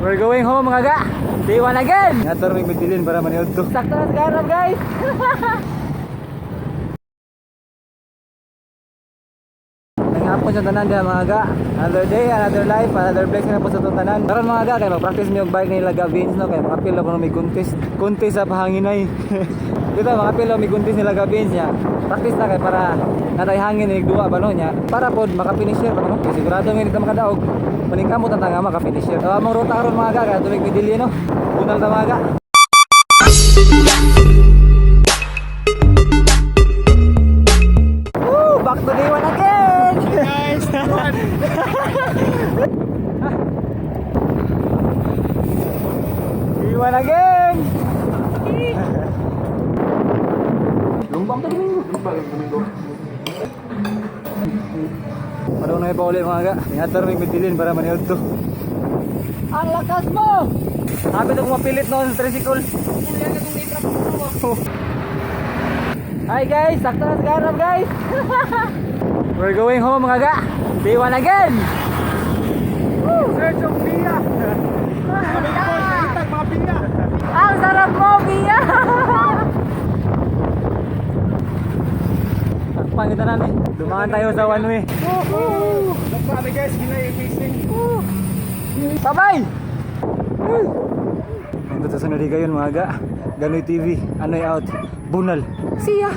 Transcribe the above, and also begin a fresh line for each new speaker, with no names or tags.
We're going home mga ga. Day 1 again. Nga may magdilin para maniod to. Sakto na sa garap guys. Nangapon sa tanan diha mga ga. Another day, another life, another blessing na po sa itong tanan. Karon mga ga, kaya mag-practice niyo yung bike nila Gavins no. Kaya makapil ako may contest sa pahanginay. Dito makapil ako may contest nila Gavins niya. Practice na kay para natay hangin ni duwa ba no niya. Para pod maka-finisher pa no. Kaya sigurado nga dito makadaog. Maningkamot ang tanga maka-finisher. Among ruta karon mga ga, kaya tumig midili no. Bunal ta mga ga. Woo! Back to day 1 again!
Guys,
Day 1 again! Lumbang to Domingo. Parang na pa ulit mga ga. Ingatar may midilin para maniod to. Ang lakas mo! Sabi ito kung mapilit noon sa tricycle. Hi guys! Sakto na sa garap guys! We're going home mga ga! Day 1 again!
Search of Pia. Nakitag mga Pia.
Ang sarap mo, Pia! Takpan kita na eh. Dumaan tayo sa one way.
Nagsabi guys, ginay-facing.
Bye-bye! Hanggang sa sunod kayo mga ga. Ganoy TV. Anoy out. Bunal. See ya!